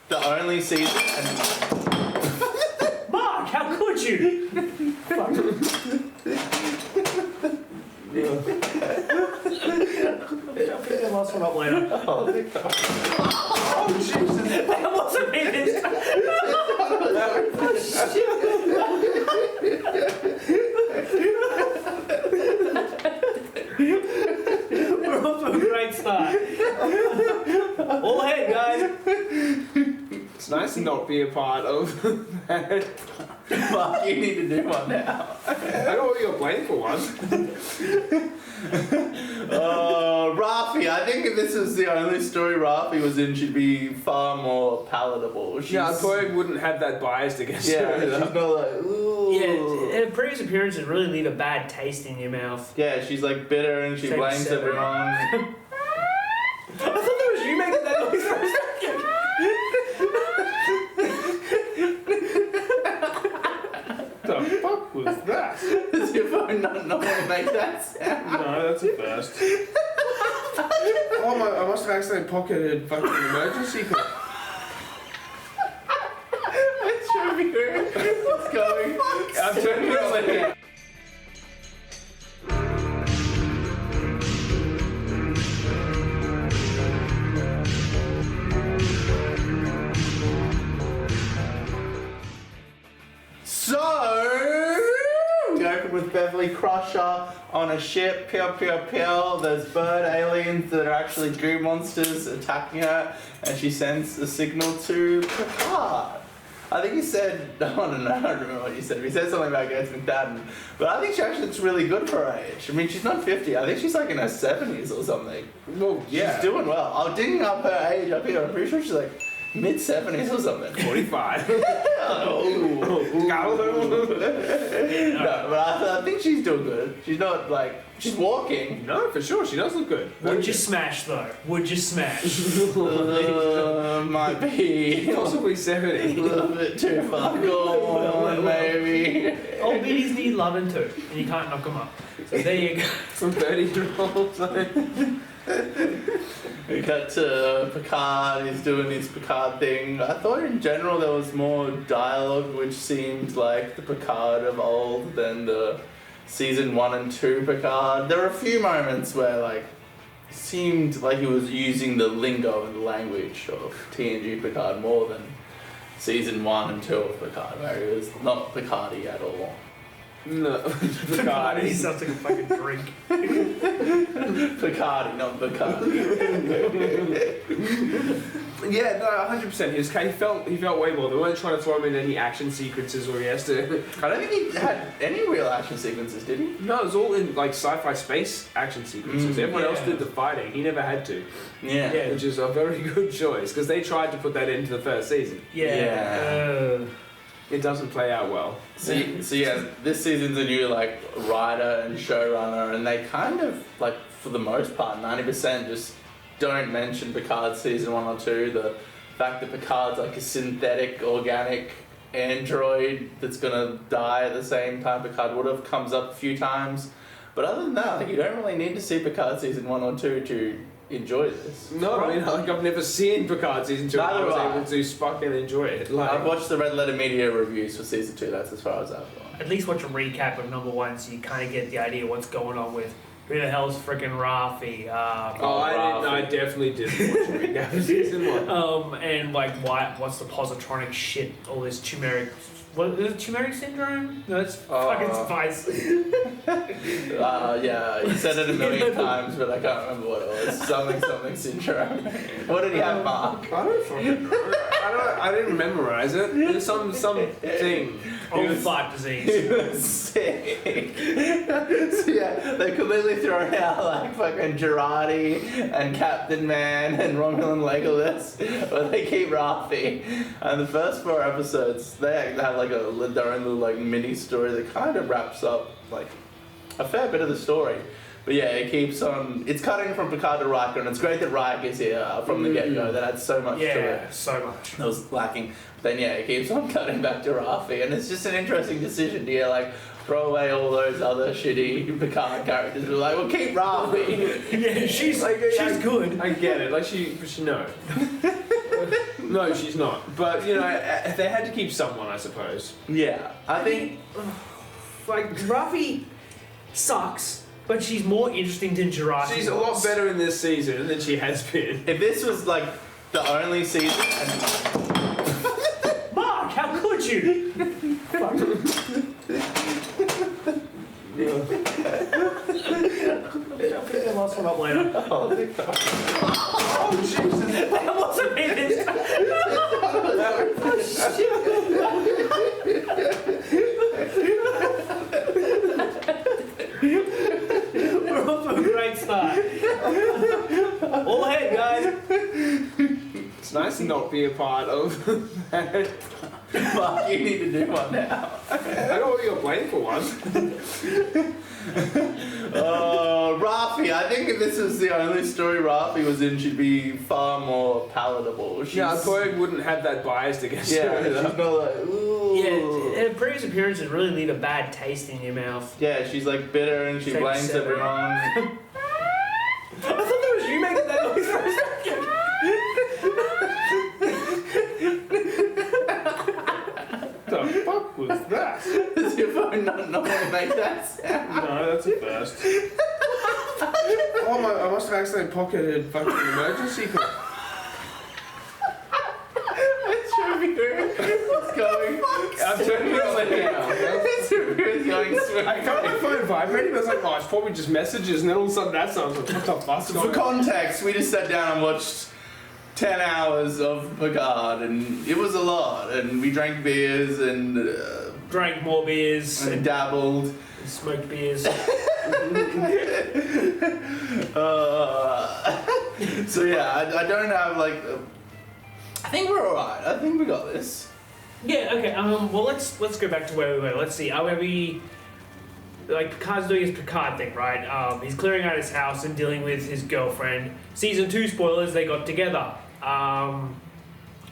the only season. And Mark, how could you? Fuck. I'll pick the last one up later. Oh, Jesus. That wasn't me this time. We're off to a great start. All ahead, guys. It's nice to not be a part of that. Fuck, you need to do one now. I got what you're playing for once. Rafi, I think if this was the only story Rafi was in, she'd be far more palatable. Yeah, I probably wouldn't have that bias against her. she's not like, ooh. Yeah, her previous appearances really leave a bad taste in your mouth. Yeah, she's like bitter and she blames everyone. I thought that was you making that noise for a second. What the fuck was that? Does your phone not normally make that sound? No, that's a first. Oh my, I must have accidentally pocketed fucking emergency call. It's sure be weird. It's going. I'm turning it on again. So, we open with Beverly Crusher on a ship, pew pew pew. There's bird aliens that are actually goo monsters attacking her, and she sends a signal to Picard. I think he said, I don't know, I don't remember what he said, but he said something about Gates McDadden. But I think she actually looks really good for her age. I mean, she's not 50, I think she's like in her 70s or something. Well, yeah. She's doing well. I'm digging up her age up here, I'm pretty sure she's like mid-70s or something. 45. No, but I think she's doing good. She's not like, she's walking. No, for sure, she does look good. Would you smash though? Would you smash? Might be Possibly a 70. little bit too far gone, maybe. Old biddies need loving too, and you can't knock them up. So there you go. Some 30-year-olds. We cut to Picard, he's doing his Picard thing. I thought in general there was more dialogue which seemed like the Picard of old than the season 1 and 2 Picard. There were a few moments where like it seemed like he was using the lingo and the language of TNG Picard more than season 1 and 2 of Picard, where he was not Picardy at all. No, God, he sounds like a fucking drink. Picardy, not Bacardi. Yeah, no, 100%. He felt way more. They weren't trying to throw him in any action sequences where he has to. I don't think he had any real action sequences, did he? No, it was all in like sci-fi space action sequences. Everyone else did the fighting. He never had to. Yeah. Which is a very good choice because they tried to put that into the first season. Yeah. It doesn't play out well. So yeah, this season's a new like writer and showrunner, and they kind of like for the most part, 90% just don't mention Picard's season 1 or 2. The fact that Picard's like a synthetic, organic android that's gonna die at the same time Picard would have comes up a few times. But other than that, like you don't really need to see Picard season 1 or 2 to enjoy this. No, I mean, like I've never seen Picard season 2. I was able to fucking enjoy it. Like, I've watched the Red Letter Media reviews for season 2. That's as far as I've gone. At least watch a recap of number 1 so you kind of get the idea of what's going on with who the hell's freaking Rafi. I definitely didn't watch a recap of season 1. And like what's the positronic shit? All this turmeric. What is it, turmeric syndrome? No, it's fucking spice. Yeah, he said it a million times, but I can't remember what it was. Something syndrome. What did he have, Mark? I don't fucking know. I didn't memorize it. There's some thing. Old fart disease. He was sick. So yeah, they completely throw out like fucking Girardi and Captain Man and Romulan Legolas, but they keep Rafi. And the first 4 episodes, they have like their own little like mini story that kind of wraps up like a fair bit of the story. But yeah, it keeps on. It's cutting from Picard to Riker, and it's great that Riker is here from the get-go. That adds so much to it. Yeah, so much. That was lacking. But then yeah, it keeps on cutting back to Rafi, and it's just an interesting decision to like throw away all those other shitty Picard characters. We're like, well, keep Rafi. Yeah, she's good. I get it. Like she no. No, she's not. But, you know, they had to keep someone, I suppose. Yeah, I think... Like, Ruffy sucks, but she's more interesting than Jurati. She's a lot better in this season than she has been. If this was, like, the only season... Mark, how could you? Fuck. I'll pick the last one up later. Oh, Jesus. That wasn't me this time. We're off to a great start. All ahead, guys. It's nice to not be a part of that. Fuck, you need to do one now. I don't want to get blamed for one. Rafi. I think if this was the only story Rafi was in, she'd be far more palatable. Yeah, I probably wouldn't have that bias against her. She's not like, ooh. Yeah, her previous appearances really leave a bad taste in your mouth. Yeah, she's like bitter and she blames everyone. I thought that was you making that noise for a second. What the fuck was that? Does your phone not normally make that sound? No, that's a first. Oh, I must have accidentally pocketed fucking emergency call. It's reviewing. What's going? I'm turning it on now. It's reviewing going smooth. I felt my phone vibrating, but I was like, oh, it's probably just messages, and then all of a sudden that sounds like, what the fuck's For going on? context, we just sat down and watched 10 hours of Picard, and it was a lot. And we drank beers and Drank more beers and dabbled. and smoked beers. So yeah, I don't have like. I think we're alright. I think we got this. Yeah. Okay. Well, let's go back to where we were. Let's see. Are we like Picard's doing his Picard thing, right? He's clearing out his house and dealing with his girlfriend. Season 2 spoilers. They got together. And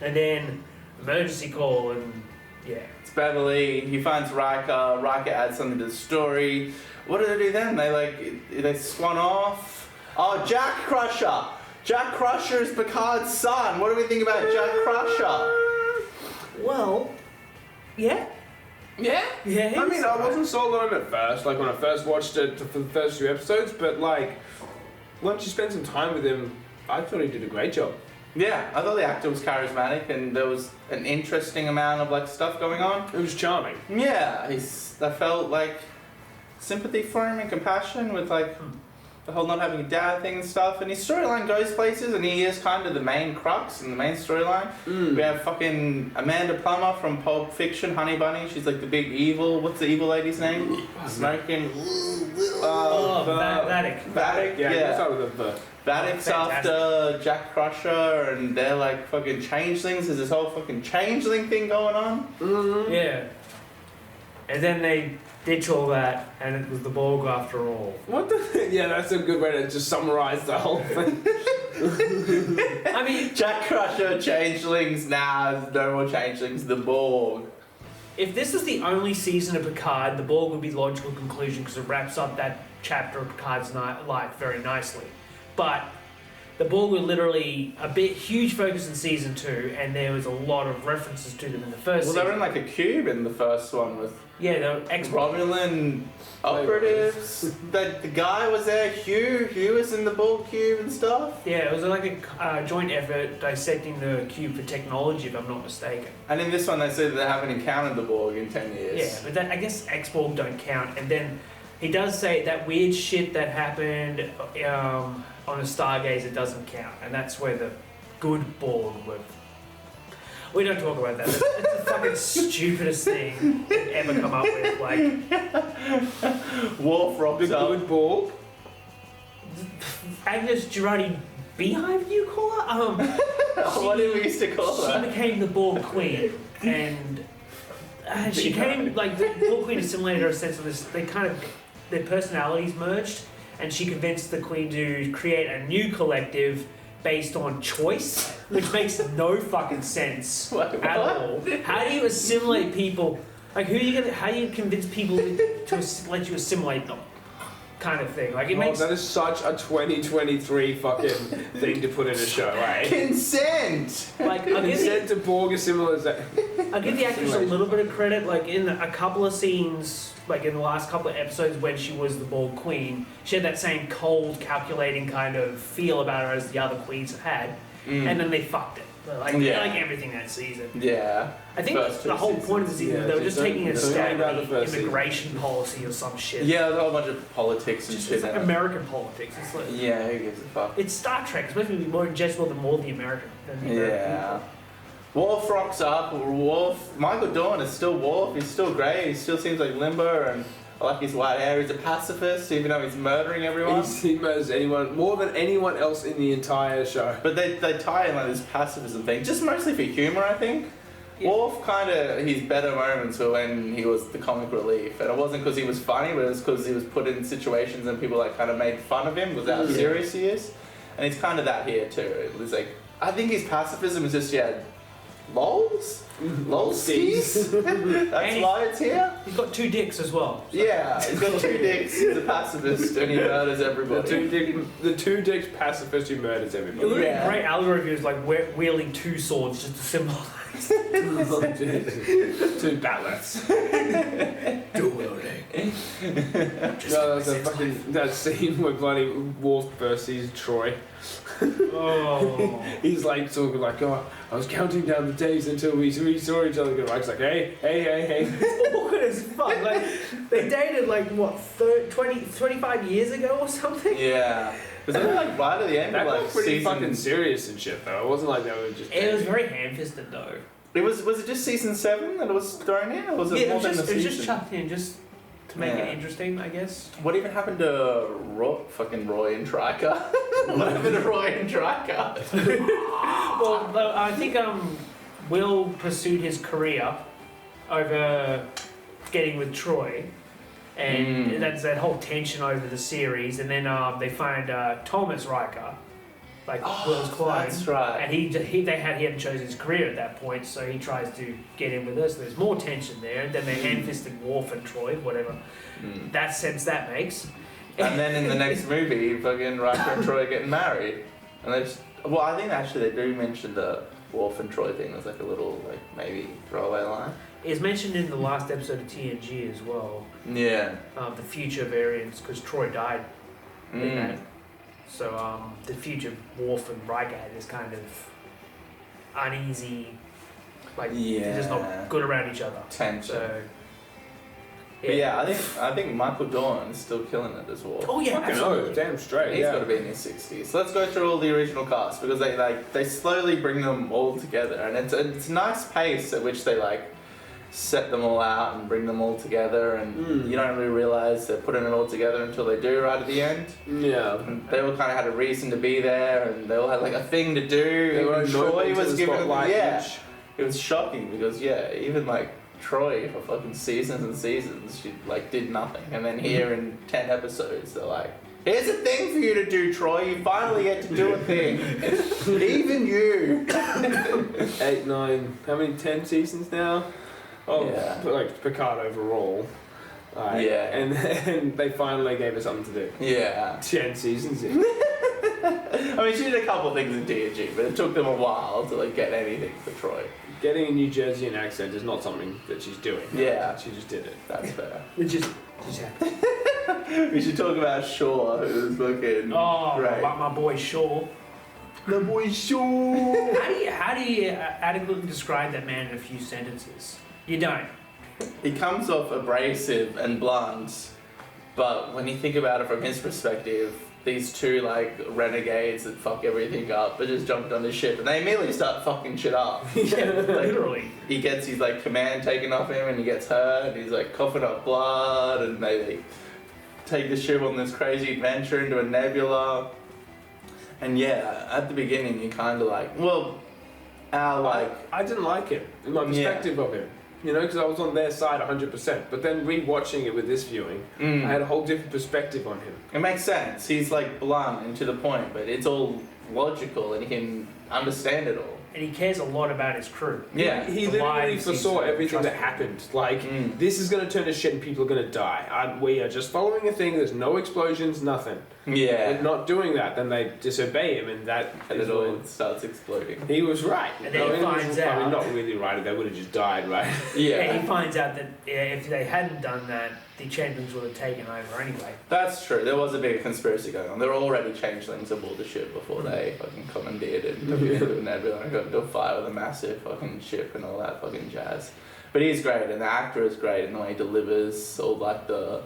then emergency call and yeah. It's Beverly. He finds Riker. Riker adds something to the story. What do they do then? They swan off. Oh, Jack Crusher. Jack Crusher is Picard's son. What do we think about Jack Crusher? Well, yeah. Yeah? Yeah. I mean, I wasn't sold on him at first, like when I first watched it for the first 2 episodes, but like, once you spend some time with him, I thought he did a great job. Yeah, I thought the actor was charismatic and there was an interesting amount of like stuff going on. It was charming. Yeah, I felt like sympathy for him and compassion with like the whole not having a dad thing and stuff. And his storyline goes places and he is kind of the main crux and the main storyline. We have fucking Amanda Plummer from Pulp Fiction, Honey Bunny. She's like the big evil. What's the evil lady's name? Smoking. Vatic. Vatic, Yeah, yeah. start with the Vadic's after Jack Crusher and they're like fucking changelings. There's this whole fucking changeling thing going on. Yeah. And then they ditch all that, and it was the Borg after all. What the? Yeah, that's a good way to just summarize the whole thing. I mean, Jack Crusher, changelings, there's no more changelings, the Borg. if this is the only season of Picard, the Borg would be the logical conclusion because it wraps up that chapter of Picard's life very nicely. But the Borg were literally a huge focus in season 2, and there was a lot of references to them in the first season. Well, they were in like a cube in the first one with Yeah, the Romulan operatives. The guy was there, Hugh was in the Borg cube and stuff. Yeah, it was like a joint effort dissecting the cube for technology, if I'm not mistaken. And in this one they said that they haven't encountered the Borg in 10 years. Yeah, but I guess X-Borg don't count. And then he does say that weird shit that happened on a Stargazer doesn't count. And that's where the good Borg were. We don't talk about that. It's the fucking stupidest thing ever come up with. Like, Worf rocks The up. good Borg. Agnes Girardi Beehive, do you call her? What did we used to call She her? became the Borg Queen, and she came like the Borg Queen assimilated her sense of this. Their personalities merged, and she convinced the Queen to create a new collective based on choice, which makes no fucking sense What? at all. How do you assimilate people? Like, how do you convince people to let you assimilate them? kind of thing. Like it Oh, makes that is such a 2023 fucking thing to put in a show, eh? Consent! like I'll give Consent to Borg assimilation. the actress a little bit of credit. Like in a couple of scenes, like in the last couple of episodes when she was the Borg Queen, she had that same cold, calculating kind of feel about her as the other queens have had, and then they fucked it. Like everything that season. Yeah. I think the whole point of the season, they were just taking a stab at the immigration policy or some shit. Yeah, there's a whole bunch of politics and Just shit. it's like American politics. It's like Yeah, who gives a fuck? it's Star Trek. It's supposed to be more ingestible than more the American. Than the American Yeah. Worf rocks up. Michael Dorn is still Worf. He's still grey. He still seems like limber and I like his white hair. He's a pacifist, even though he's murdering everyone. He murders anyone, more than anyone else in the entire show. But they tie in like this pacifism thing, just mostly for humour, I think. Yeah. Worf kind of, his better moments were when he was the comic relief. And it wasn't because he was funny, but it was because he was put in situations and people like kind of made fun of him with how serious he is. And he's kind of that here too. It was like, I think his pacifism is just, lols? Lolskis? That's why it's here? He's got 2 dicks as well. So. Yeah, he's got 2 dicks, he's a pacifist, and he murders everybody. The two dicks pacifist who murders It would everybody. be a great allegory if he was like wielding 2 swords just to symbolize. 2 batlets. Dual wielding. No, that's a fucking that scene where bloody Worf versus Troy. Oh. He's like talking like, oh, I was counting down the days until we saw each other. Mike's like, hey. It's awkward as fuck. Like, they dated like, what, 25 years ago or something? Yeah. Was that like right at the end That of like got pretty season... fucking serious and shit though. It wasn't like they were just. It was very ham-fisted though. Was it just season 7 that it was thrown in, or was it more than the it was season? just chucked in just to make it interesting, I guess. What even happened to Roy and Triker? What happened to Roy and Triker? Well, I think Will pursued his career over getting with Troy, and that's that whole tension over the series. And then they find Thomas Riker, like Will's clone. That's right. And he hadn't chosen his career at that point, so he tries to get in with us. So there's more tension there. And then they hand-fisted Worf and Troy, whatever that sense that makes. And then in the next movie, fucking Riker and Troy are getting married. And they just... Well, I think actually they do mention the Worf and Troy thing as like a little, like, maybe throwaway line. It's mentioned in the last episode of TNG as well. Yeah. The future variants, because Troy died in that. So the future Worf and Riker had this kind of uneasy, like they're just not good around each other. Tension. So yeah. But I think Michael Dorn is still killing it as well. Oh yeah, Fucking absolutely. no, damn straight. He's got to be in his 60s. So let's go through all the original cast because they slowly bring them all together, and it's a nice pace at which they like set them all out and bring them all together, and you don't really realise they're putting it all together until they do right at the end. Yeah. And they all kind of had a reason to be there, and they all had like a thing to do. They were Troy was given spotlight. it was shocking because even like Troy for fucking seasons and seasons she like did nothing, and then here in 10 episodes they're like, here's a thing for you to do, Troy. You finally get to do a thing. Even you. 8, 9, how many? 10 seasons now? Oh, Yeah. like Picard overall. Yeah. And then they finally gave us something to do. Yeah. 10 seasons in. I mean, she did a couple things in TNG, but it took them a while to like get anything for Troy. Getting a New Jerseyan accent is not something that she's doing. Yeah. She just did it. That's fair. It just happened. We should talk about Shaw, who's fucking great. my boy Shaw. The boy Shaw. How do you adequately describe that man in a few sentences? You don't. He comes off abrasive and blunt, but when you think about it from his perspective, these two like renegades that fuck everything up are just jumped on the ship and they immediately start fucking shit up. Literally. He gets his like command taken off him and he gets hurt and he's like coughing up blood, and they like, take the ship on this crazy adventure into a nebula. And at the beginning you kind of like, I didn't like him, in my perspective of him. You know, because I was on their side 100%. But then rewatching it with this viewing, I had a whole different perspective on him. It makes sense. He's like blunt and to the point, but it's all logical and he can understand it all. and he cares a lot about his crew. Yeah. He The literally lives foresaw he's everything that trusted. happened. Like, this is going to turn to shit and people are going to die. We are just following a thing, there's no explosions, nothing. Yeah. We're not doing that, then they disobey him, and that And is it all when starts exploding. he was right. And then he finds out- I mean, not really right, they would have just died, right? Yeah. And he finds out that if they hadn't done that, the changelings would have taken over anyway. That's true. There was a big conspiracy going on. There were already changelings aboard the ship before they fucking commandeered it and took it into a nebula and got into a fight with a massive fucking ship and all that fucking jazz. But he's great, and the actor is great in the way he delivers all like the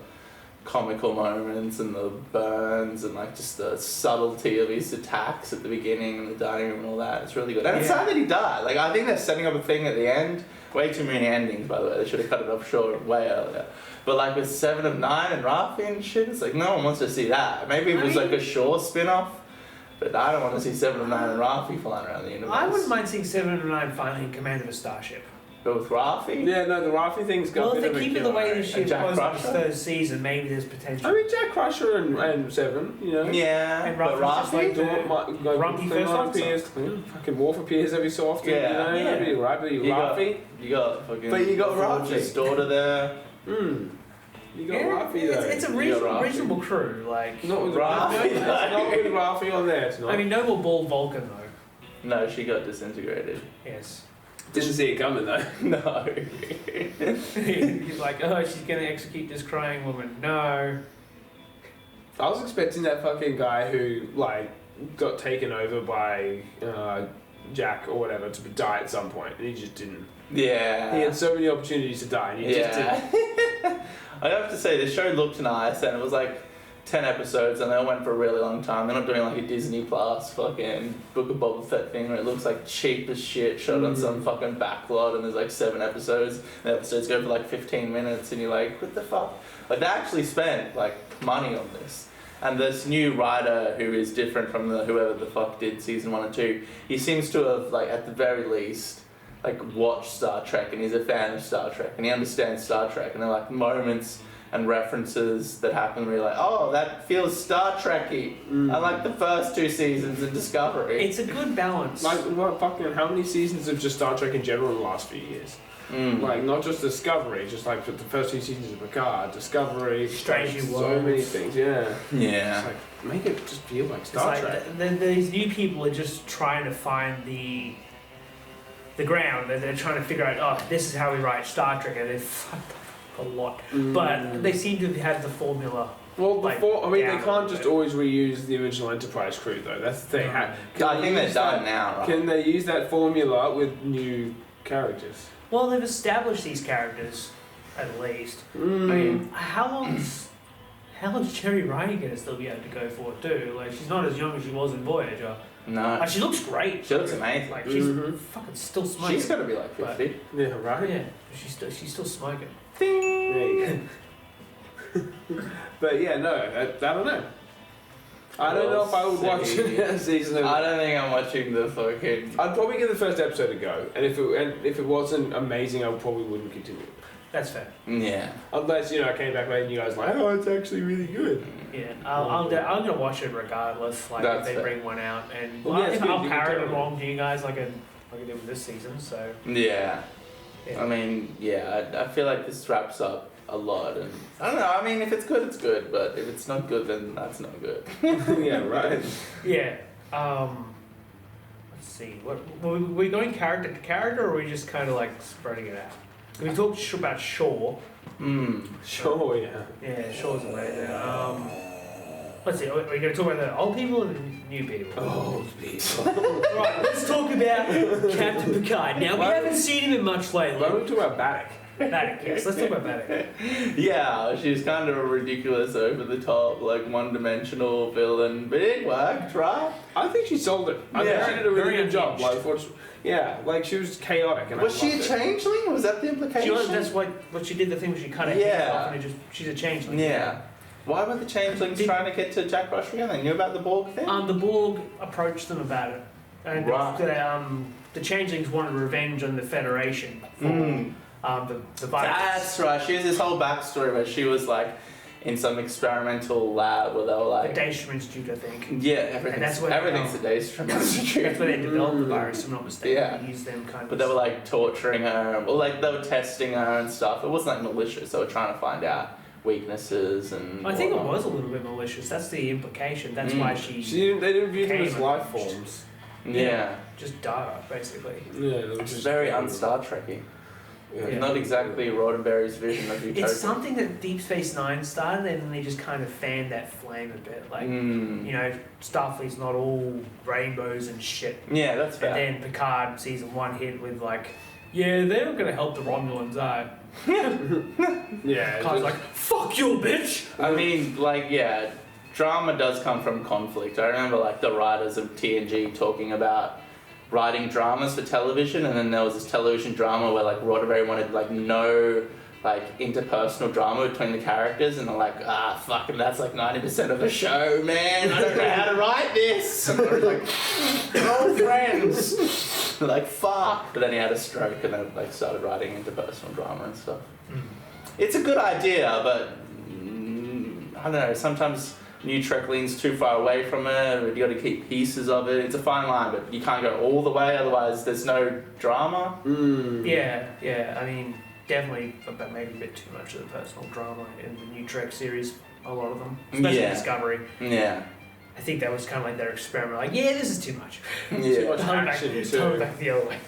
comical moments and the burns and like just the subtlety of his attacks at the beginning and the dining room and all that. It's really good. And it's sad that he died. Like, I think they're setting up a thing at the end. Way too many endings, by the way. They should have cut it off short way earlier. But like with 7 of 9 and Rafi and shit, it's like no one wants to see that. Maybe it was like a Shaw spin-off, but I don't want to see 7 of 9 and Rafi flying around the universe. I wouldn't mind seeing 7 and 9 finally in command of a starship. But with Rafi? Yeah, no, the Rafi thing's got Well, a if bit they of a keep it the killer, way right? the ship Jack was in the Crusher? third season, maybe there's potential. I mean, Jack Crusher and 7, you know. Yeah, And but Rafi's just Rafi? like Like Grumpy Klingon first officer. appears, fucking Worf appears every so often, Yeah. you know, Yeah. that'd be right, but You got- Rafi, You got fucking... But you got Forge's Rafi. daughter there. you got Rafi though. it's a You got Rafi. reasonable crew. Like, Not with Rafi, Rafi, it's not with Rafi on there, it's not. I mean, no more bald Vulcan though. No, she got disintegrated. Yes. didn't see it coming though. No. He's like, oh, she's gonna execute this crying woman. No. I was expecting that fucking guy who, like, got taken over by Jack or whatever to die at some point, and he just didn't. Yeah. He had so many opportunities to die, and he just didn't. Yeah. I have to say, the show looked nice, and it was like 10 episodes, and they all went for a really long time. They're not doing like a Disney Plus fucking Book of Boba Fett thing where it looks like cheap as shit, shot on some fucking backlot, and there's like 7 episodes, and the episodes go for like 15 minutes, and you're like, what the fuck? Like, they actually spent like money on this. And this new writer who is different from whoever the fuck did season 1 and 2, he seems to have, like, at the very least, like, watched Star Trek, and he's a fan of Star Trek, and he understands Star Trek, and they're like moments and references that happen where you're like, oh, that feels Star Trek-y. I like the first 2 seasons in Discovery. It's a good balance. Like, what fucking, how many seasons of just Star Trek in general in the last few years? Like, not just Discovery, just like the first 2 seasons of Picard, Discovery, Strange New so Worlds. many things, yeah. Yeah. It's like, make it just feel like It's Star like Trek. these new people are just trying to find the ground. They're trying to figure out, oh, this is how we write Star Trek, and they've fucked up a lot. But they seem to have had the formula. Well, like, before, I mean, down they a can't little just bit. always reuse the original Enterprise crew, though. That's the thing. No. I think they're done now, right? Can they use that formula with new characters? Well, they've established these characters, at least. I mean, how long's Cherry Ray gonna still be able to go for it too? Like, she's not as young as she was in Voyager. No. Like, she looks great. She looks amazing. Like, she's fucking still smoking. She's got to be like 50. Yeah, right? Yeah, she's still smoking. There you go. But yeah, no, I don't know. I don't know if I would watch a season of. I don't think I'm watching the fucking... I'd probably give the first episode a go, and if it wasn't amazing, I probably wouldn't continue. That's fair. Yeah. Unless, you know, I came back later and you guys were like, oh, it's actually really good. Yeah, I'm gonna watch it regardless. Like, That's if they fair. bring one out, and Well, yeah, it's good, I'll you can parrot tell it them. along to you guys like I did with this season. So Yeah. yeah. I mean, yeah, I feel like this wraps up a lot, and I don't know, I mean, if it's good, it's good, but if it's not good, then that's not good. Yeah, right. Yeah. Let's see. What were we going character to character, or are we just kind of like spreading it out? We talked about Shaw. Sure, yeah. Yeah, Shaw's amazing. Let's see. Are we going to talk about the old people and the new people? Oh, people. Right. Let's talk about Captain Picard. Now we haven't seen him in much lately. Why don't we talk about Baddock? Baddock, yes. Let's talk about Baddock. Yeah, she's kind of a ridiculous, over-the-top, like, one-dimensional villain, but it worked, right? I think she sold it. I Yeah. think she did a really Very good job. unhinged. Like, yeah, like she was chaotic. And Was I she a loved it. changeling? Was that the implication? That's what she did. The thing where she cut her Yeah. head off, and she's a changeling. Yeah. Why were the changelings Did- trying to get to Jack Crusher again? They knew about the Borg thing? The Borg approached them about it, and Right. the changelings wanted revenge on the Federation for the virus. That's right. She has this whole backstory where she was like, in some experimental lab where they were The like, Daystrom Institute, I think. yeah, And that's where everything's a Daystrom Institute. That's where they developed the virus, if I'm not mistaken. Yeah. They used them kind of. But they were like torturing her, or like they were testing her and stuff. It wasn't like malicious. They were trying to find out weaknesses and. I think it whatnot. was a little bit malicious. That's the implication. That's why she They didn't view them Came as and life just- forms. Yeah, just died, basically. Yeah, they were it's just very un-Star Trekky. Yeah. Not exactly Roddenberry's vision of utopia. It's something that Deep Space Nine started, and then they just kind of fanned that flame a bit. Like, you know, Starfleet's not all rainbows and shit. Yeah, that's fair. And then Picard season 1 hit with like, yeah, they're not gonna help the Romulans, Yeah. Picard's like, fuck you, bitch. I mean, like, yeah, drama does come from conflict. I remember, like, the writers of TNG talking about writing dramas for television, and then there was this television drama where, like, Roddenberry wanted, like, no, like, interpersonal drama between the characters, and they're like, fucking, that's like 90% of the show, man. I don't know how to write this. And I was like, we're all friends. They're like, fuck. But then he had a stroke and then, like, started writing interpersonal drama and stuff. It's a good idea, but I don't know, sometimes New Trek leans too far away from it, you got to keep pieces of it. It's a fine line, but you can't go all the way, otherwise there's no drama. Yeah. I mean, definitely, but maybe a bit too much of the personal drama in the New Trek series. A lot of them, especially Yeah. Discovery. Yeah. I think that was kind of like their experiment. Like, yeah, this is too much. Too much Tone back, action tone too. back the other way.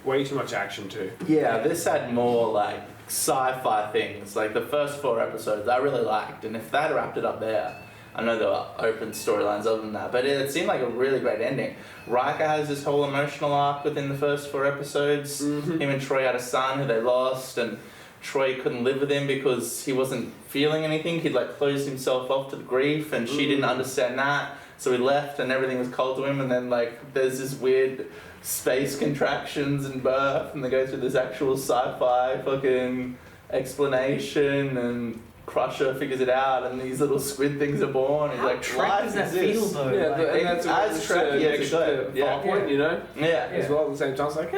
Way too much action too. Yeah, this had more like sci-fi things. Like the first 4 episodes I really liked, and if they had wrapped it up there, I know there were open storylines other than that, but it seemed like a really great ending. Riker has this whole emotional arc within the first 4 episodes. Him and Troy had a son who they lost, and Troy couldn't live with him because he wasn't feeling anything. He'd like closed himself off to the grief, and she didn't understand that, so he left and everything was cold to him. And then like there's this weird space contractions and birth, and they go through this actual sci-fi fucking explanation, and Crusher figures it out, and these little squid things are born. He's How like, Trek life does that is this? feel though? Yeah, Like, and that's as Trekkie as it goes. far point, you know. Yeah. As well at the same time, it's like,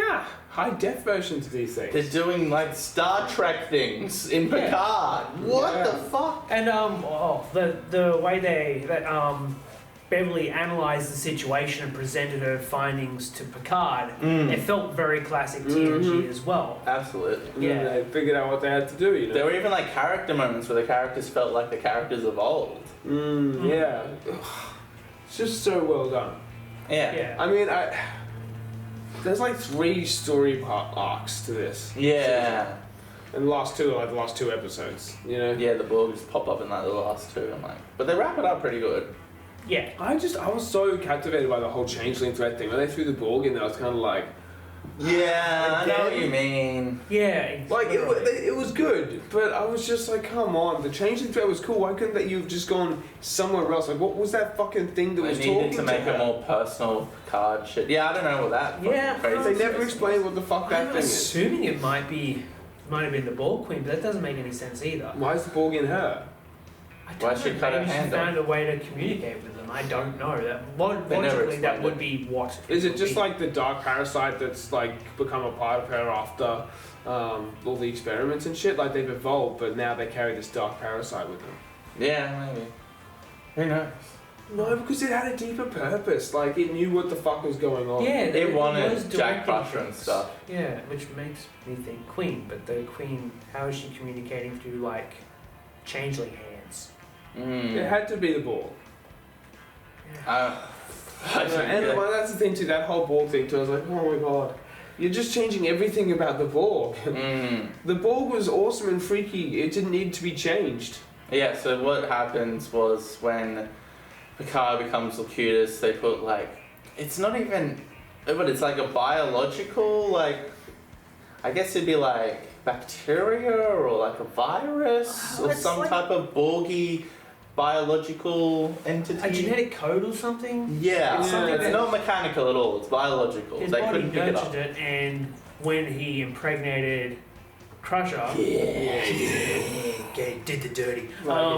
high def versions of these things. They're doing like Star Trek things in Yeah. Picard. What Yeah. the fuck? and the way Beverly analysed the situation and presented her findings to Picard, it felt very classic TNG as well. Absolutely. And then they figured out what they had to do, you know. There were even like character moments where the characters felt like the characters of old. Yeah. It's just so well done. Yeah. Yeah. I mean, there's like 3 story arcs to this. Yeah. And the last 2 are like the last 2 episodes, you know? Yeah, the Borgs pop up in like the last 2. I'm like, but they wrap it up pretty good. Yeah. I was so captivated by the whole changeling threat thing. When they threw the Borg in there, I was kind of like, Yeah, I know what you mean. Yeah. like it was good, but I was just like, come on, the changeling threat was cool. Why couldn't that you've just gone somewhere else? Like, what was that fucking thing that They was needed talking to make her? a more personal card shit. Yeah, I don't know what that. Yeah, fucking crazy They never space explained what the fuck that I'm thing is. assuming it might have been the Borg Queen, but that doesn't make any sense either. Why is the Borg in her? I don't Why know, she cut her maybe hand she off? found a way to communicate with them. I don't know. That They never logically that explained would it. be what. Is it would just be. like the dark parasite that's like become a part of her after all the experiments and shit? Like they've evolved, but now they carry this dark parasite with them. Yeah, maybe. Who knows? No, because it had a deeper purpose. Like it knew what the fuck was going on. Yeah, It wanted was Jack directing Crusher and things. stuff. Yeah, which makes me think Queen, but the Queen, how is she communicating through like changeling hands? It had to be the Borg. I And well, that's the thing too. That whole Borg thing too. I was like, oh my god, you're just changing everything about the Borg. The Borg was awesome and freaky. It didn't need to be changed. Yeah, so what happens was when Picard becomes Locutus, they put like, it's not even, but it's like a biological, like, I guess it'd be like bacteria or like a virus or It's some like- type of Borgy biological entity. A genetic code or something? Yeah, It's something it's that- not mechanical at all, it's biological. His They body couldn't pick it up. nurtured it, and when he impregnated Crusher, did the dirty.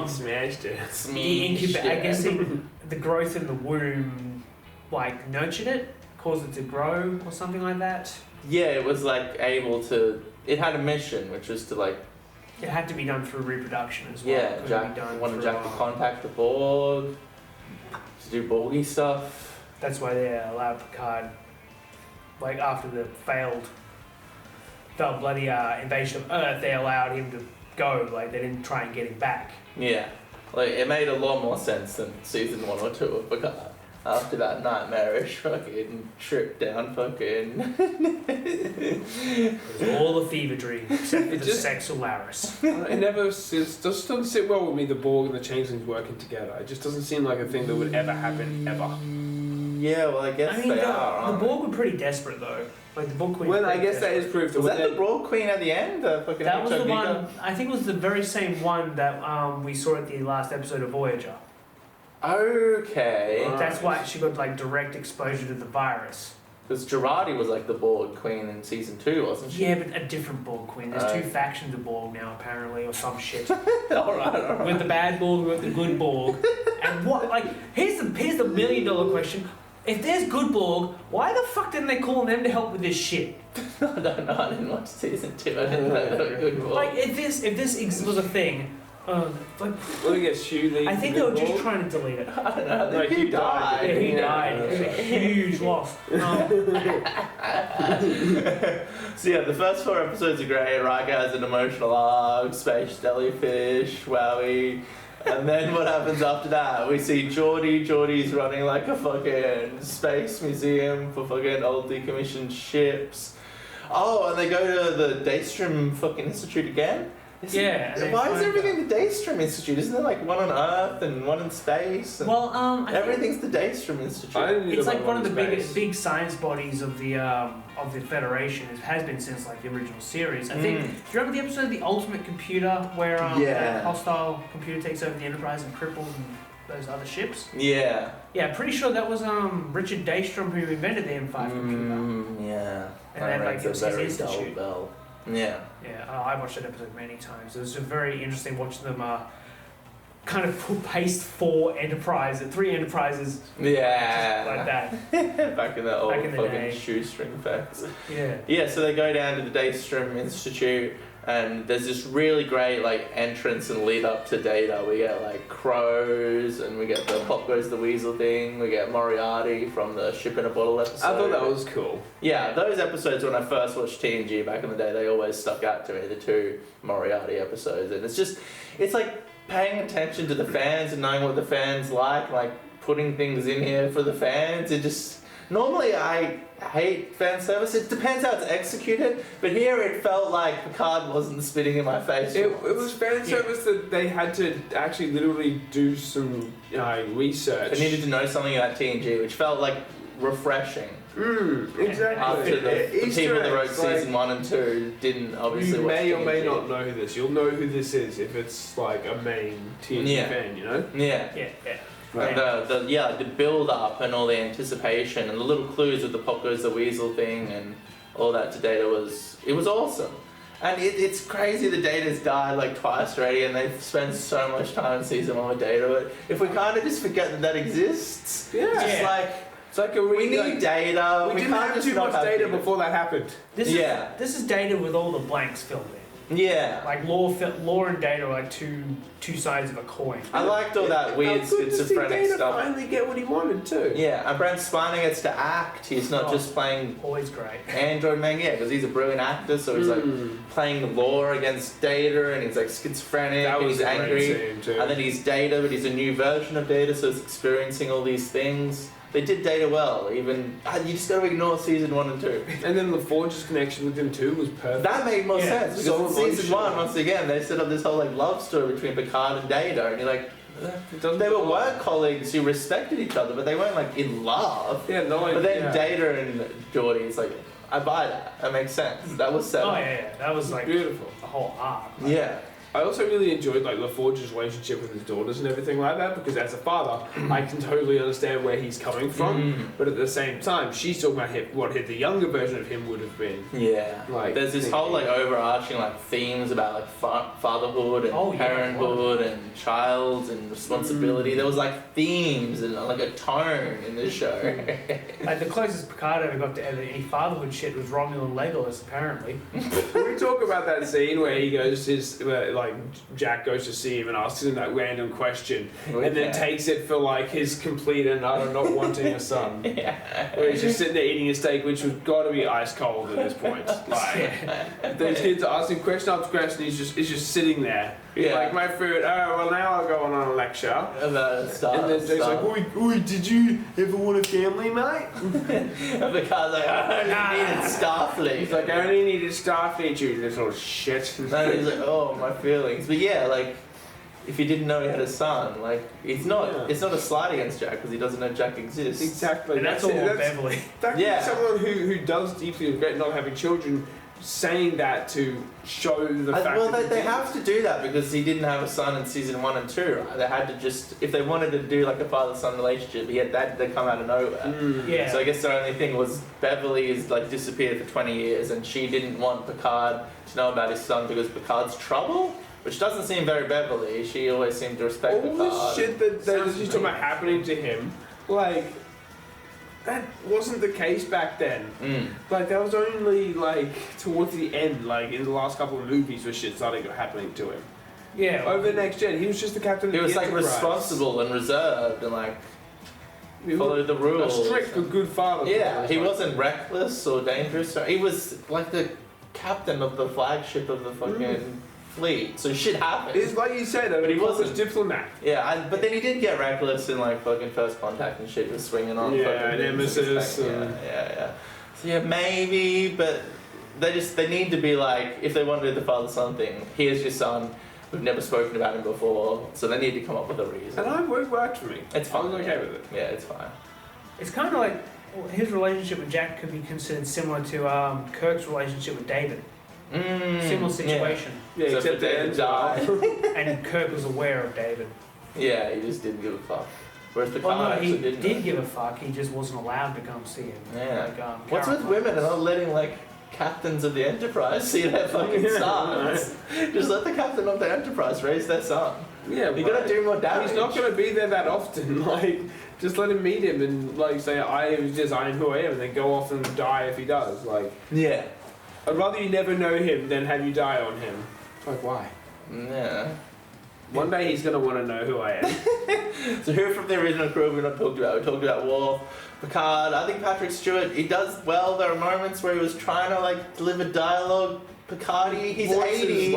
Smashed it. He incubated. I guess the growth in the womb, like nurtured it, caused it to grow or something like that. Yeah, it was like able to. It had a mission, which was to like It had to be done through reproduction as well. Yeah, It couldn't Jack be done wanted through, Jack to contact the Borg to do Borgy stuff. That's why they allowed Picard, like after the failed bloody invasion of Earth, they allowed him to go. Like they didn't try and get him back. Yeah, like it made a lot more sense than season 1 or 2 of Picard. After that nightmarish fucking trip down fucking... It was all a fever dream, except for the sex Solaris. It never just doesn't sit well with me, the Borg and the Changelings working together. It just doesn't seem like a thing that would ever happen, ever. Yeah, well, I guess they are. The Borg were pretty desperate, though. Like, the Borg Queen... Well, I guess that is proof. Was that the Borg Queen at the end? The fucking That was the HOD one... I think it was the very same one that we saw at the last episode of Voyager. Okay. That's why she got, like, direct exposure to the virus. Because Girardi was like the Borg Queen in season 2, wasn't she? Yeah, but a different Borg Queen. There's 2 factions of Borg now, apparently, or some shit. Alright. With the bad Borg, with the good Borg. And what, like, here's the $1 million question. If there's good Borg, why the fuck didn't they call them to help with this shit? I don't know, I didn't watch season 2, I didn't know they were good Borg. Like, if this was a thing, like, Well, I guess Hugh, I think they were just trying to delete it. I don't know, Like, he he died. died. Yeah, he died. It was a huge loss. So yeah, the first 4 episodes are great. Riker has an emotional arc, space jellyfish, wowie. And then what happens after that? We see Geordie. Geordie's running like a fucking space museum for fucking old decommissioned ships. Oh, and they go to the Daystrom fucking Institute again? Why is everything the Daystrom Institute? Isn't there like one on Earth and one in space? And Well, I think everything's the Daystrom Institute. it's like one of the biggest big science bodies of the Federation. It has been since like the original series. I think. Do you remember the episode of The Ultimate Computer where that hostile computer takes over the Enterprise and cripples and those other ships? Yeah. Yeah, pretty sure that was Richard Daystrom who invented the M5 computer. Yeah. And then like it was his institute. Bell. Yeah. Yeah, I watched that episode many times. It was just very interesting watching them kind of paste 3 enterprises. Yeah. Like that. Back in the old Back in the fucking day. shoestring effects. Yeah. Yeah, so they go down to the Daystrom Institute and there's this really great like entrance and lead up to Data. We get like crows and we get the Pop Goes the Weasel thing, we get Moriarty from the Ship in a Bottle episode. I thought that was cool. Yeah, those episodes when I first watched TNG back in the day, they always stuck out to me, the 2 Moriarty episodes. And it's like paying attention to the fans and knowing what the fans like putting things in here for the fans. Normally I hate fan service. It depends how it's executed, but here it felt like Picard wasn't spitting in my face. It was fan service that they had to actually literally do some research. They needed to know something about TNG, which felt like refreshing. Exactly. After the people that wrote eggs, season 1 and 2 didn't obviously you watch may or may TNG. not know who this. You'll know who this is if it's like a main TNG fan, you know? Yeah. Yeah. Right. And the build up and all the anticipation and the little clues with the Pop Goes the Weasel thing and all that to Data was awesome. And it's crazy that Data's died like twice already and they've spent so much time in season 1 with Data. But if we kind of just forget that exists, It's like we need Data. We didn't can't have just too not much have data before that happened. This is Data with all the blanks filled in. Yeah. Like lore and Data are like two sides of a coin. I liked all that weird schizophrenic Data stuff. finally get what he wanted too. Yeah, and Brent Spiner gets to act. He's not just playing Always great. Android Man, because he's a brilliant actor, so he's like playing the lore against Data, and he's like schizophrenic, That and was he's a great angry, scene too. and then he's Data, but he's a new version of Data, so he's experiencing all these things. They did Data well, even, you just gotta ignore season 1 and 2. And then LaForge's connection with him too was perfect. That made more sense, because so in season emotional. 1, once again, they set up this whole like love story between Picard and Data, and you're like, they were work colleagues who respected each other, but they weren't like in love. Yeah, no idea. But then Data and Geordie, it's like, I buy that. That makes sense. That was set Oh up. yeah. That was like beautiful. the whole arc. Yeah. I also really enjoyed like LaForge's relationship with his daughters and everything like that, because as a father, I can totally understand where he's coming from. But at the same time, she's talking about what the younger version of him would have been. Yeah. Like, there's this whole like overarching like themes about like fatherhood and parenthood and child and responsibility. There was like themes and like a tone in this show. Like the closest Picard ever got to any fatherhood shit was Romulan Legolas, apparently. Can we talk about that scene where he goes to like Jack goes to see him and asks him that random question, and then takes it for like his complete and utter not wanting a son. Where he's just sitting there eating a steak, which has got to be ice cold at this point. Like those kids are asking question after question, he's just sitting there. Like my food. Oh well, now I'll go on a lecture. And then Jack's like, "Oi, did you ever want a family, mate?" And Picard's like, "I only needed Starfleet." He's like, "I only needed Starfleet, you little shit." And he's like, "Oh, my feelings." But yeah, like, if he didn't know he had a son, like, it's not a slight against Jack because he doesn't know Jack exists. Exactly. And that's all Beverly. Someone who does deeply regret not having children, saying that to show the fact well, that they have to do that because he didn't have a son in season 1 and 2, right? They had to just, if they wanted to do like a father-son relationship, they come out of nowhere. So I guess the only thing was Beverly is like disappeared for 20 years and she didn't want Picard to know about his son because Picard's trouble, which doesn't seem very Beverly. She always seemed to respect Picard. All the shit that she's talking about happening to him, like, that wasn't the case back then. Like, that was only, like, towards the end, like, in the last couple of movies where shit started happening to him. Yeah. Over the next gen, he was just the captain of the Enterprise. Enterprise. He was, like, responsible and reserved and, like, followed the rules. A strict but good father. Yeah, he wasn't reckless or dangerous. He was, like, the captain of the flagship of the fucking fleet. So shit happened. It's like you said, but he wasn't diplomat. Yeah, but then he did get reckless in like fucking First Contact and shit. He was swinging on. Yeah, and Nemesis. Yeah. So yeah, maybe, but they need to be like, if they want to do the father-son thing, here's your son. We've never spoken about him before, so they need to come up with a reason. And it worked for me. It's fine. I was okay with it. Yeah, it's fine. It's kind of like his relationship with Jack could be considered similar to Kirk's relationship with David. Similar situation. Yeah, except David died. And Kirk was aware of David. Yeah, he just didn't give a fuck. Whereas Picard he didn't did give a fuck, he just wasn't allowed to come see him. Yeah. Like, what's with women and not letting like captains of the Enterprise see their fucking sons? Just let the captain of the Enterprise raise their son. Yeah, you gotta do more damage. He's not gonna be there that often. Like, just let him meet him and like say, I am who I am, and then go off and die if he does. Like, yeah. I'd rather you never know him than have you die on him. Like, why? Yeah. One day he's gonna want to know who I am. So who from the original crew have we not talked about? We talked about Worf, Picard. I think Patrick Stewart, he does well. There are moments where he was trying to like deliver dialogue. Picardy, he's 80.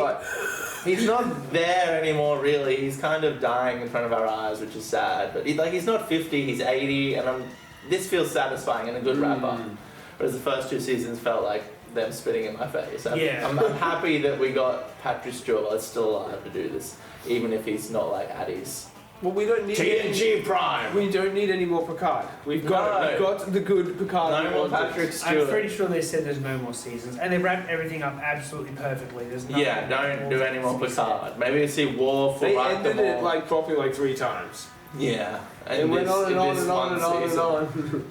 He's not there anymore, really. He's kind of dying in front of our eyes, which is sad. But he's not 50, he's 80, and this feels satisfying and a good wrap-up. Whereas the first 2 seasons felt like them spitting in my face. I'm happy that we got Patrick Stewart while he's still alive to do this, even if he's not like at his Well, we don't need TNG Prime. We don't need any more Picard. We've got the good Picard. No more Patrick Stewart. I'm pretty sure they said there's no more seasons, and they wrapped everything up absolutely perfectly. There's nothing. Yeah, don't do any more Picard. Maybe we see Worf. They ended it like properly like 3 times. Yeah, and went on and on and on and on and on.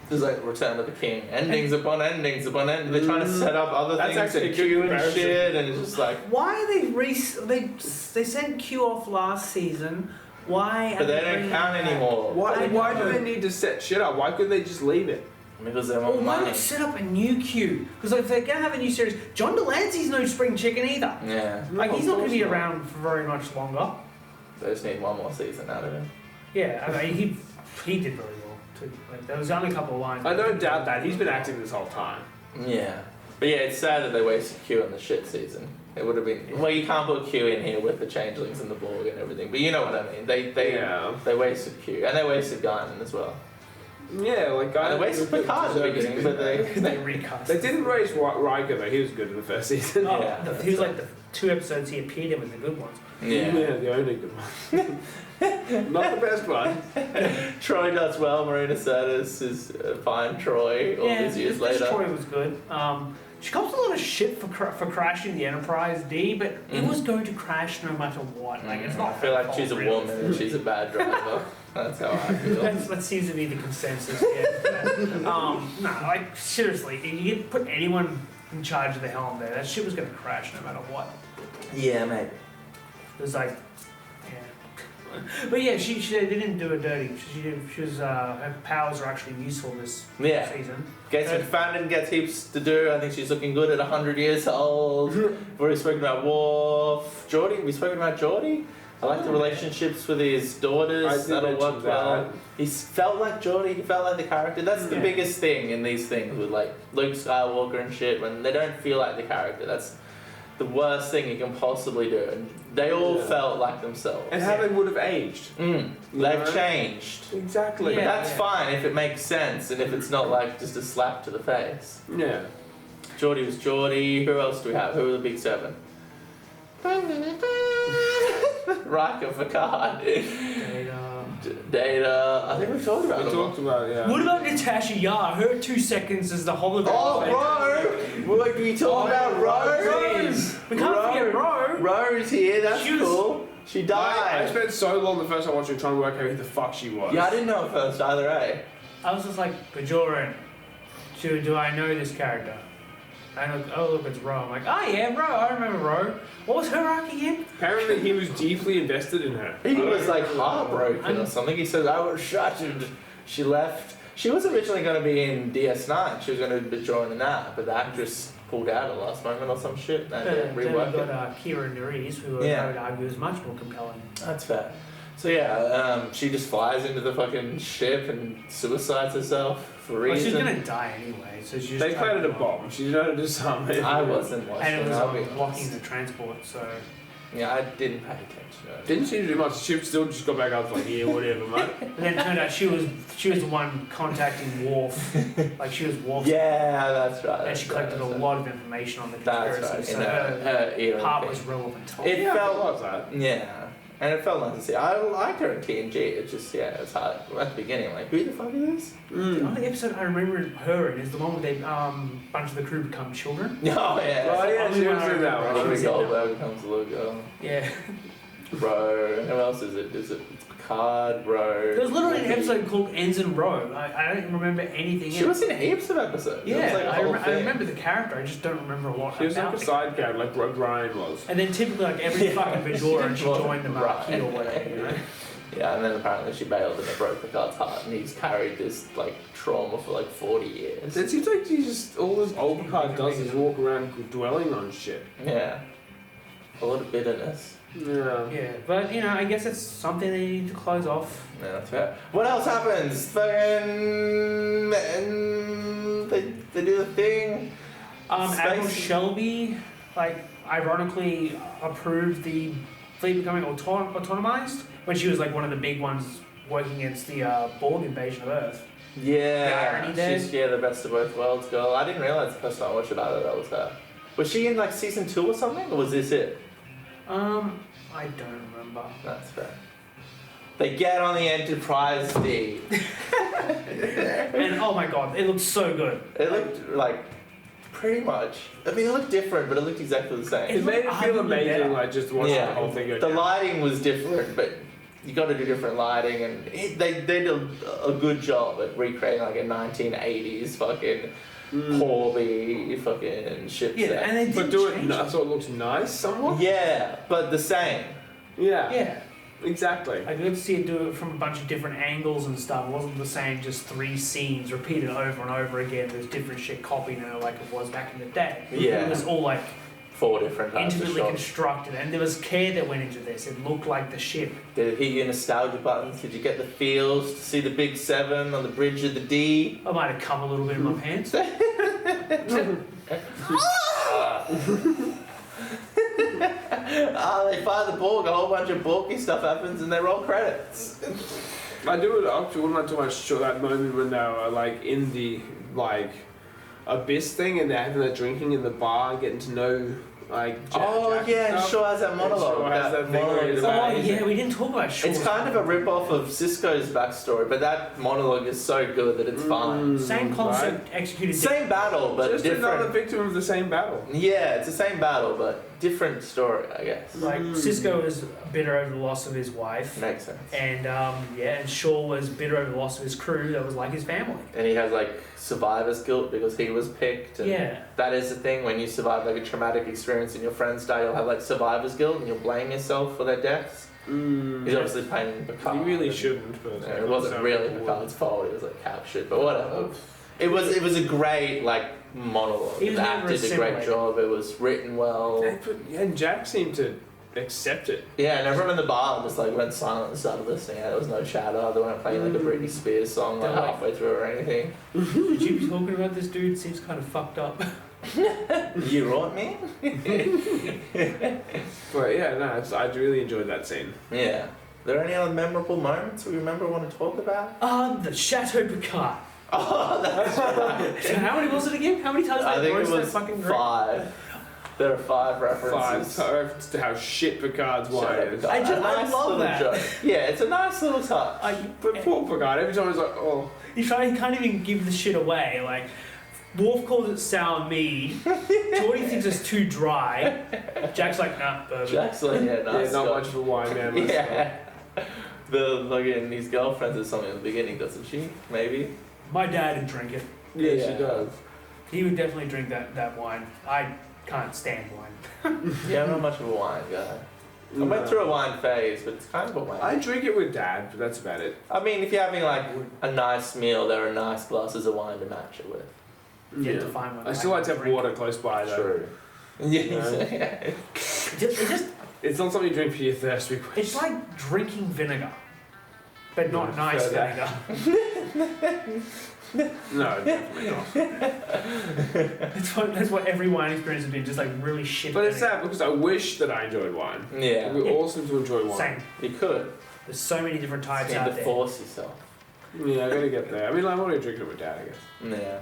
There's like Return of the King, endings upon endings upon endings. They're trying to set up other things actually like Q and shit, and it's just like, why are they sent Q off last season? Why? But they don't count anymore. Why do they need to set shit up? Why couldn't they just leave it? Because they want why money. not set up a new Q? Because if they're gonna have a new series, John Delancey's no spring chicken either. Yeah. Like he's not gonna be around for very much longer. They just need one more season out of him. Yeah, I mean he did very well too. Like, there was only a couple of lines. I don't doubt that. He's been acting this whole time. Yeah. But yeah, it's sad that they wasted Q in the shit season. It would have been... Well, you can't put Q in here with the changelings and the Borg and everything, but you know what I mean. They wasted Q. And they wasted Guinan as well. Yeah, like Guinan... They wasted Picard at the beginning, but they recast. They didn't raise Riker, though. He was good in the first season. Oh, yeah. He was like the 2 episodes he appeared in with the good ones. Yeah, the only good one. Not the best one. Troy does well. Marina Sirtis is fine Troy all these years later. Troy was good. She cops a lot of shit for crashing the Enterprise D, but it was going to crash no matter what. Like it's not. I feel her like fault, she's a really. woman and she's a bad driver. That's how I feel. That seems to be the consensus. Yeah. No, like seriously, if you put anyone in charge of the helm there, that shit was going to crash no matter what. Yeah, mate. It was like, yeah. But yeah, they didn't do her dirty. She was her powers are actually useful this season. Fandon gets heaps to do. I think she's looking good at 100 years old. We've already spoken about Worf. Geordie, we spoken about Geordie. I like the relationships with his daughters. That'll work well. He felt like Geordie. He felt like the character. That's the biggest thing in these things with like Luke Skywalker and shit. When they don't feel like the character, that's the worst thing you can possibly do. And they all felt like themselves. And how they would have aged. They've changed. Exactly. But that's fine if it makes sense and if it's not like just a slap to the face. Yeah. Geordie was Geordie. Who else do we have? Who are the big seven? Riker, Picard. Data. I think we've talked about it. We talked about it, yeah. What about Natasha Yar? Her 2 seconds as the hologram. Oh, Ro! What, can we talk about Ro? We can't forget Ro. Ro's here, that's cool. She I died. spent so long the first time watching trying to work out who the fuck she was. Yeah, I didn't know at first either, eh? I was just like, Bajoran. Do I know this character? And look, it's Ro. I'm like, oh yeah, Ro. I remember Ro. What was her arc again? Apparently he was deeply invested in her. He was like heartbroken or something. He said, I was shattered. She left. She was originally going to be in DS9. She was going to be joining that, but the actress pulled out at the last moment or some shit. And reworked Then it. we got Kira Nerys, who I would argue is much more compelling. That's fair. So yeah, she just flies into the fucking ship and suicides herself for Well, reason. she's gonna die anyway, so she's. They planted a bomb. She did to disarm it. I wasn't watching. And it was I'll be blocking honest. the transport, so. Yeah, I didn't pay attention. Didn't seem to do much. The ship still just got back up like, yeah, whatever, mate. But then it turned out she was the one contacting Worf. Like she was Worf. Yeah, that's right. And she collected a lot of information on the That's conspiracy, right. so her era part thing. was relevant. It felt like that. Yeah. And it felt nice to see. I liked her in TNG. It's just, it's hard. At the beginning, like, who the fuck is this? The only episode I remember her in is the one where they bunch of the crew become children. Oh, yeah. Oh, yeah, she was in that one. Ruby Goldberg becomes a little girl. Yeah. Ro. Who else is it? It's Picard, Ro. There was literally an episode called Ensign Ro. I don't remember anything She in was in heaps of episodes. Yeah, It was like a whole I thing. remember the character, I just don't remember a lot She was like about a it. side character, like Brian was. And then typically like every fucking Bajoran, she joined the Marquis or whatever, you know? Yeah, and then apparently she bailed and it broke Picard's heart, and he's carried this like trauma for like 40 years. It seems like all this old Picard does is walk around dwelling on shit. Yeah, a lot of bitterness. Yeah. Yeah, but you know, I guess it's something they need to close off. Yeah, that's fair. What else happens? Fucking, they do the thing. Admiral Shelby, like, ironically approved the fleet becoming autonomized when she was like one of the big ones working against the Borg invasion of Earth. Yeah, irony there. she's the best of both worlds girl. I didn't realize the first time I watched it either that was her. Was she in like season 2 or something, or was this it? I don't remember. That's fair. They get on the Enterprise D. And oh my god, it looks so good. It looked like pretty much. I mean, it looked different, but it looked exactly the same. It made it feel amazing, better. like just watching the whole thing go The down. lighting was different, but you got to do different lighting, and they did a good job at recreating like a 1980s fucking Corby fucking ship Yeah, set. and they did But do it change so it looks nice somewhat? Yeah, but the same. Yeah. Yeah. Exactly. I could see it do it from a bunch of different angles and stuff. It wasn't the same, just 3 scenes repeated over and over again. There's different shit copied in it like it was back in the day. Yeah. It was all like 4 different types of intimately shots. constructed, and there was care that went into this. It looked like the ship. Did it hit your nostalgia buttons? Did you get the feels to see the big 7 on the bridge of the D? I might have come a little bit in my pants. They fire the Borg, a whole bunch of Borky stuff happens, and they roll credits. I do it actually wouldn't like too much sure that moment when they were like in the like abyss thing and they're having that drinking in the bar, getting to know Like, Jack and Shaw has that monologue. Shaw has that thing monologue where is he's Oh amazing. yeah, we didn't talk about Shaw. It's kind of a rip-off of Cisco's backstory, but that monologue is so good that it's fine. Same concept executed. Same battle, but just different. another victim of the same battle. Yeah, it's the same battle, but different story, I guess. Like Cisco was bitter over the loss of his wife, Makes sense. and and Shaw was bitter over the loss of his crew that was like his family. And he has like survivor's guilt because he was picked. And Yeah. that is the thing, when you survive like a traumatic experience and your friends die, you'll have like survivor's guilt and you'll blame yourself for their deaths. He's obviously playing Picard. You really shouldn't. But Yeah, it wasn't really Picard's fault, it was like captured, but whatever. It was a great like monologue. He was The never actor did a great assimilated. job, it was written well. And Jack seemed to accept it. Yeah, and everyone in the bar just like went silent and started listening. There was no chatter. They weren't playing like a Britney Spears song like halfway through or anything. Did you be talking about this dude? Seems kind of fucked up. You right, man? But yeah, no, I really enjoyed that scene. Yeah. Are there any other memorable moments we remember want to talk about? The Chateau Picard. Oh, that's right. So how many was it again? How many times I did they think it roast that was fucking drink? 5. There are 5 references. Reference to how shit Picard's Shut wine up, is. Picard. I A nice love little that. joke. Yeah, it's a nice little touch. But poor Picard, every time he's like, oh. He can't even give the shit away. Like, Worf calls it sour mead. Geordie thinks it's too dry. Jack's like, nah, bourbon. Jack's like, yeah, nice. Yeah, not much of a wine man. Yeah. The fucking his girlfriend says something at the beginning, doesn't she? Maybe. My dad would drink it. Yeah, Yeah. she does. He would definitely drink that wine. I can't stand wine. Yeah, I'm not much of a wine guy. I went through a wine phase, but it's kind of a wine. I drink it with Dad, but that's about it. I mean, if you're having like a nice meal, there are nice glasses of wine to match it with. Yet to find one. I still like to have drink. water close by though. True. Yeah. It just It's not something you drink for your thirst. it's like drinking vinegar, but not Yeah, nice fair vinegar. No, definitely not. That's what every wine experience has been, just like really shit. But it's vinegar. sad because I wish that I enjoyed wine. Yeah. We all seem to enjoy wine. Same. You could. There's so many different types You out need to there. force yourself. Yeah, I gotta get there. I mean, I'm already drinking it with Dad, I guess. Yeah.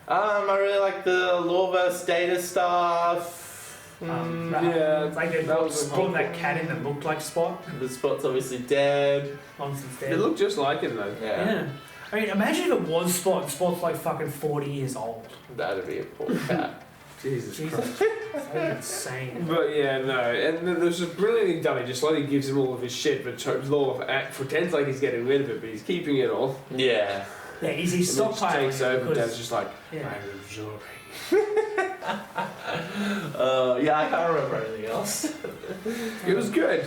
I really like the lore versus data stuff. Yeah, It's like they that was brought that cat in that looked like Spot. The Spot's obviously dead. Nonsense They there. look just like him though. Yeah. I mean, imagine if it was Spot. And Spot's like fucking 40 years old. That'd be a poor cat. Jesus Christ. That's insane. But yeah, no, and then there's just brilliantly done. He just slowly gives him all of his shit, but Lord pretends like he's getting rid of it, but he's keeping it all. Yeah. Yeah, he's And then just stockpiling takes over, and because Dad's just like, yeah. I'm absorbing. Yeah, I can't remember anything else. It was good.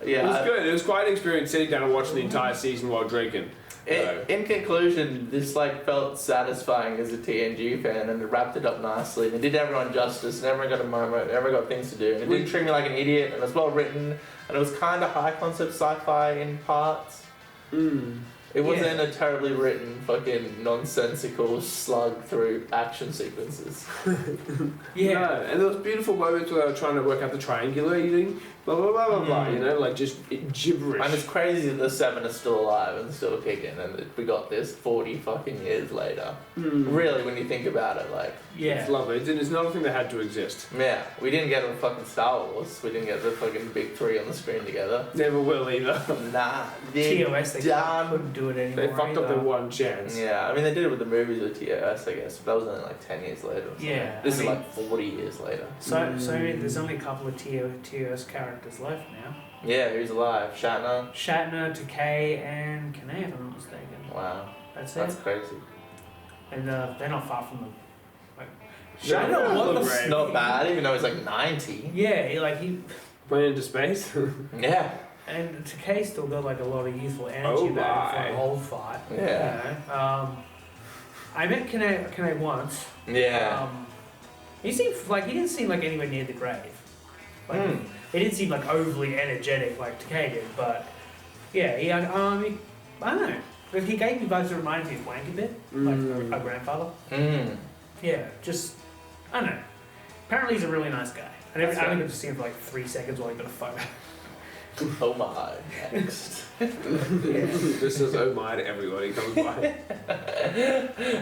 Yeah. It was good. It was quite an experience sitting down and watching the entire season while drinking. In conclusion, this like felt satisfying as a TNG fan, and it wrapped it up nicely. And it did everyone justice, and everyone got a moment, everyone got things to do. And it didn't treat me like an idiot, and it was well written, and it was kind of high concept sci-fi in parts. It wasn't a terribly written, fucking nonsensical slug through action sequences. Yeah. No, and there was beautiful moments where they were trying to work out the triangulating, blah blah blah blah blah. You know, like just gibberish. And it's crazy that the 7 are still alive and still kicking, and that we got this 40 fucking years later. Really, when you think about it, like, Yeah. It's lovely. It's not a thing that had to exist. yeah, we didn't get a fucking Star Wars. We didn't get the fucking big 3 on the screen together. Never will either. Nah, they're TOS, they done. couldn't do it anymore. They fucked up either. their one chance. Yeah, I mean they did it with the movies with TOS, I guess, but that was only like 10 years later. Or something. Yeah, This I is mean- like 40 years later. So there's only a couple of TOS characters left now. Yeah, who's alive? Shatner? Shatner, Takei, and Kanei, if I'm not mistaken. Wow, That's that's it. crazy. And they're not far from them. Shatner Shatner looked was great. Not bad, even though he's like 90. Yeah, he Went into space. Yeah. and Takei still got like a lot of youthful energy about him for my. the whole fight. Yeah. You know? I met Kanei once. Yeah. He didn't seem like anywhere near the grave. Like he didn't seem like overly energetic like Takei did, but yeah, he had I don't know. But he gave me vibes that reminded me of Wank a bit, like a grandfather. Yeah, just I don't know. Apparently he's a really nice guy. I only got to see him for like 3 seconds while he got a photo. Oh my, next. This is oh my to everybody comes by.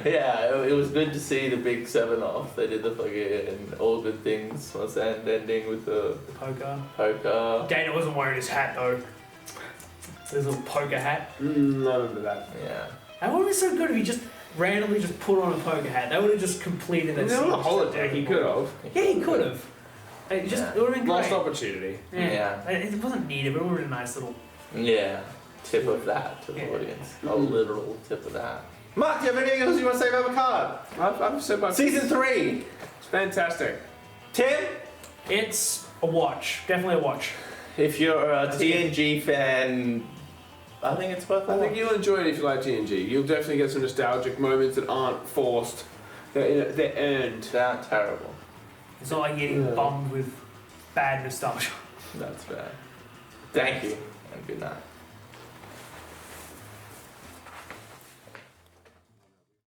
Yeah, it was good to see the big 7-off. They did the fucking all good things. What's that ending with the Poker. Dana wasn't wearing his hat though. His little poker hat. I remember that. Yeah. That would have been so good if he just randomly just put on a poker hat. That would have just completed that On scene. a holodeck, he could have. Yeah, he could have. It would have been great. Lost opportunity. Yeah. It wasn't needed, but it would have been a nice little... Yeah. Tip of that to the audience. A literal tip of that. Mark, do you have anything else you want to say about Picard? I've said my... Season 3. It's fantastic. Tim? It's a watch. Definitely a watch. If you're a TNG fan, I think it's worth it. I think you'll enjoy it if you like TNG. You'll definitely get some nostalgic moments that aren't forced. They're earned. They aren't terrible. It's not like getting bummed with bad nostalgia. That's fair. Thank you, and good night.